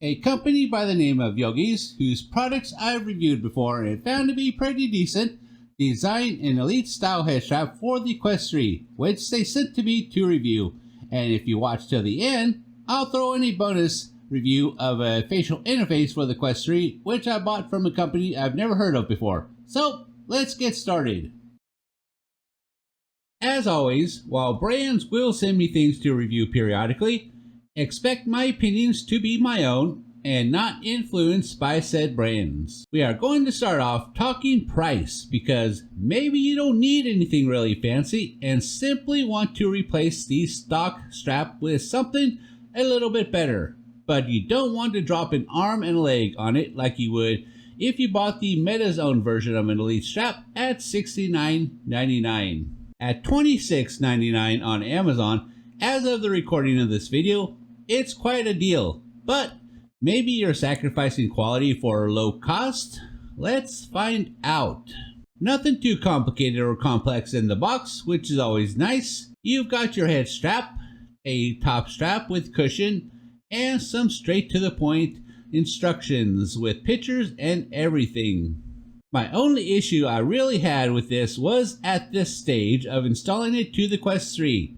a company by the name of Yoges, whose products I've reviewed before and found to be pretty decent, designed an elite style head strap for the Quest 3, which they sent to me to review. And if you watch till the end, I'll throw in a bonus review of a facial interface for the Quest 3, which I bought from a company I've never heard of before. So let's get started. As always, while brands will send me things to review periodically, expect my opinions to be my own and not influenced by said brands. We are going to start off talking price because maybe you don't need anything really fancy and simply want to replace the stock strap with something a little bit better, but you don't want to drop an arm and a leg on it like you would if you bought the MetaZone version of an elite strap at $69.99. At $26.99 on Amazon, as of the recording of this video, it's quite a deal, but maybe you're sacrificing quality for low cost? Let's find out. Nothing too complicated or complex in the box, which is always nice. You've got your head strap, a top strap with cushion, and some straight to the point instructions with pictures and everything. My only issue I really had with this was at this stage of installing it to the Quest 3.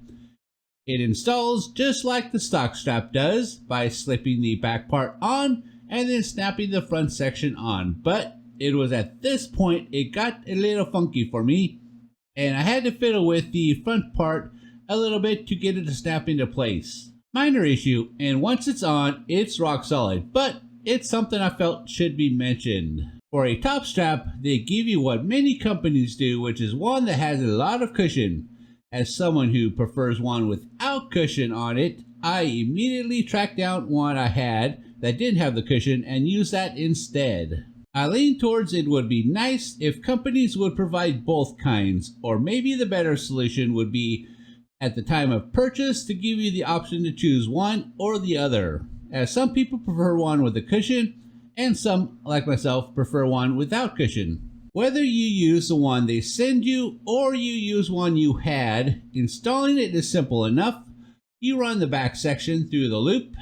It installs just like the stock strap does by slipping the back part on and then snapping the front section on, but it was at this point it got a little funky for me and I had to fiddle with the front part a little bit to get it to snap into place. Minor issue, and once it's on, it's rock solid, but it's something I felt should be mentioned. For a top strap, they give you what many companies do, which is one that has a lot of cushion. As someone who prefers one without cushion on it, I immediately tracked down one I had that didn't have the cushion and used that instead. I lean towards it would be nice if companies would provide both kinds, or maybe the better solution would be at the time of purchase to give you the option to choose one or the other, as some people prefer one with a cushion and some, like myself, prefer one without cushion. Whether you use the one they send you or you use one you had, installing it is simple enough. You run the back section through the loop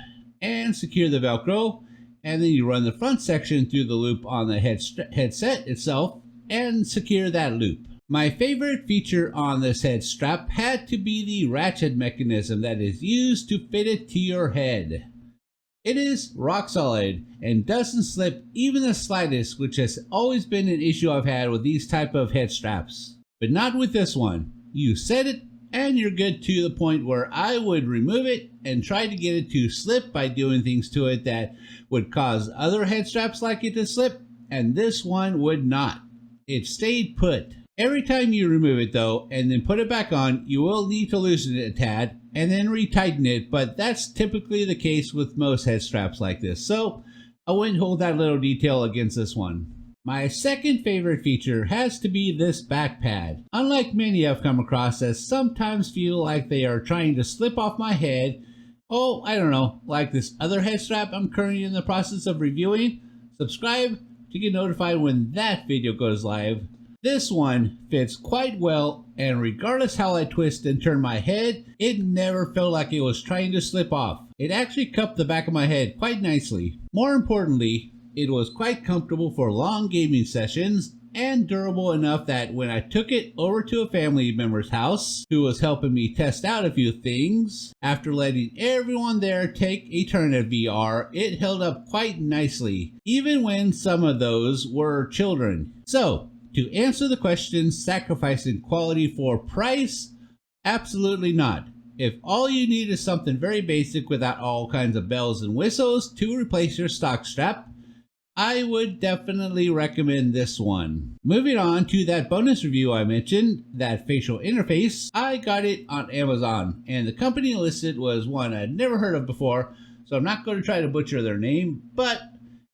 and secure the Velcro, and then you run the front section through the loop on the headset itself and secure that loop. My favorite feature on this head strap had to be the ratchet mechanism that is used to fit it to your head. It is rock solid and doesn't slip even the slightest, which has always been an issue I've had with these type of head straps. But not with this one. You set it and you're good to the point where I would remove it and try to get it to slip by doing things to it that would cause other head straps like it to slip, and this one would not. It stayed put. Every time you remove it though and then put it back on, you will need to loosen it a tad and then retighten it, but that's typically the case with most head straps like this, so I wouldn't hold that little detail against this one. My second favorite feature has to be this back pad. Unlike many I've come across that sometimes feel like they are trying to slip off my head, oh, I don't know, like this other head strap I'm currently in the process of reviewing, subscribe to get notified when that video goes live. This one fits quite well, and regardless how I twist and turn my head, it never felt like it was trying to slip off. It actually cupped the back of my head quite nicely. More importantly, it was quite comfortable for long gaming sessions and durable enough that when I took it over to a family member's house who was helping me test out a few things, after letting everyone there take a turn at VR, it held up quite nicely, even when some of those were children. So, to answer the question, sacrificing quality for price? Absolutely not. If all you need is something very basic without all kinds of bells and whistles to replace your stock strap, I would definitely recommend this one. Moving on to that bonus review I mentioned, that facial interface, I got it on Amazon, and the company listed was one I'd never heard of before, so I'm not going to try to butcher their name, but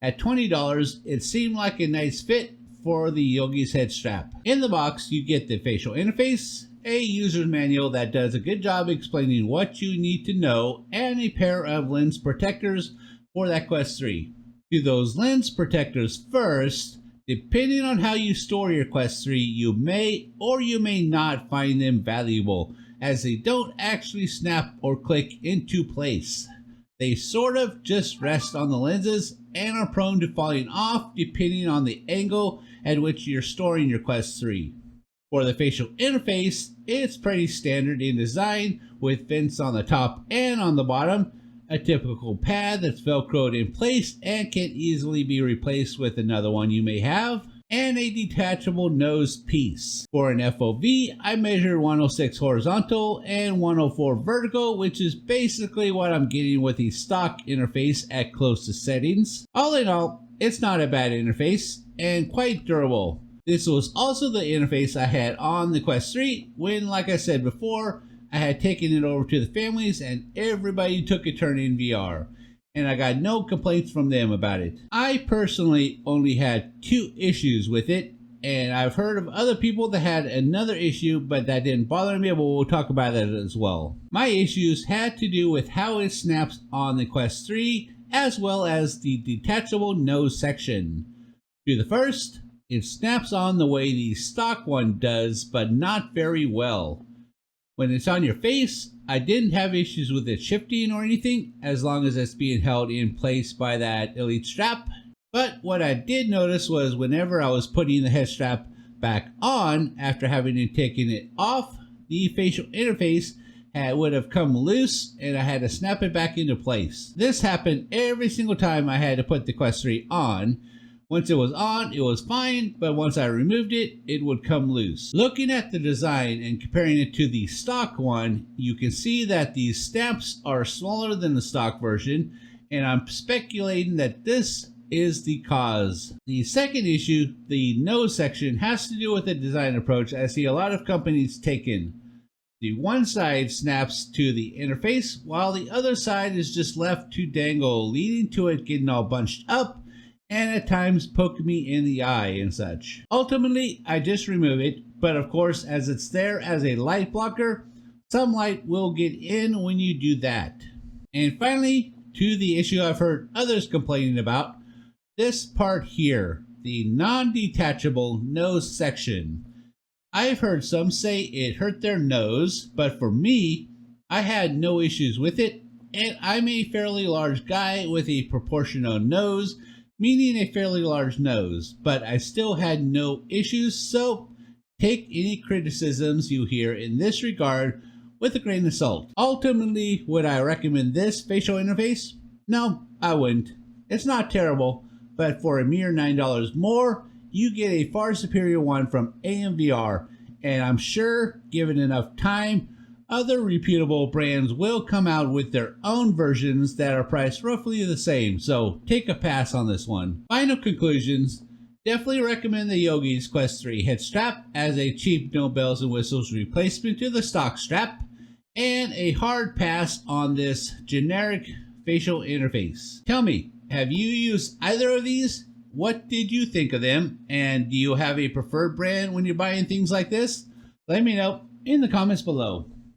at $20, it seemed like a nice fit for the Yoges Headstrap. In the box, you get the facial interface, a user's manual that does a good job explaining what you need to know, and a pair of lens protectors for that Quest 3. To those lens protectors first, depending on how you store your Quest 3, you may or you may not find them valuable, as they don't actually snap or click into place. They sort of just rest on the lenses and are prone to falling off depending on the angle at which you're storing your Quest 3. For the facial interface, it's pretty standard in design with vents on the top and on the bottom, a typical pad that's velcroed in place and can easily be replaced with another one you may have, and a detachable nose piece. For an FOV, I measured 106 horizontal and 104 vertical, which is basically what I'm getting with the stock interface at closest settings. All in all, it's not a bad interface and quite durable. This was also the interface I had on the Quest 3 when, like I said before, I had taken it over to the families and everybody took a turn in VR, and I got no complaints from them about it. I personally only had 2 issues with it, and I've heard of other people that had another issue, but that didn't bother me, but we'll talk about that as well. My issues had to do with how it snaps on the Quest 3, as well as the detachable nose section. To the first, it snaps on the way the stock one does, but not very well. When it's on your face, I didn't have issues with it shifting or anything, as long as it's being held in place by that elite strap. But what I did notice was whenever I was putting the head strap back on after having taken it off, the facial interface would have come loose and I had to snap it back into place. This happened every single time I had to put the Quest 3 on. Once it was on, it was fine, but once I removed it, it would come loose. Looking at the design and comparing it to the stock one, you can see that these stamps are smaller than the stock version, and I'm speculating that this is the cause. The second issue, the nose section, has to do with the design approach I see a lot of companies taking. The one side snaps to the interface, while the other side is just left to dangle, leading to it getting all bunched up and at times poke me in the eye and such. Ultimately, I just remove it, but of course, as it's there as a light blocker, some light will get in when you do that. And finally, to the issue I've heard others complaining about, this part here, the non-detachable nose section. I've heard some say it hurt their nose, but for me, I had no issues with it, and I'm a fairly large guy with a proportional nose, meaning a fairly large nose, but I still had no issues, so take any criticisms you hear in this regard with a grain of salt. Ultimately, would I recommend this facial interface? No, I wouldn't. It's not terrible, but for a mere $9 more, you get a far superior one from AMVR, and I'm sure, given enough time, other reputable brands will come out with their own versions that are priced roughly the same, so take a pass on this one. Final conclusions, definitely recommend the Yoges Quest 3 Headstrap as a cheap no bells and whistles replacement to the stock strap, and a hard pass on this generic facial interface. Tell me, have you used either of these? What did you think of them? And do you have a preferred brand when you're buying things like this? Let me know in the comments below.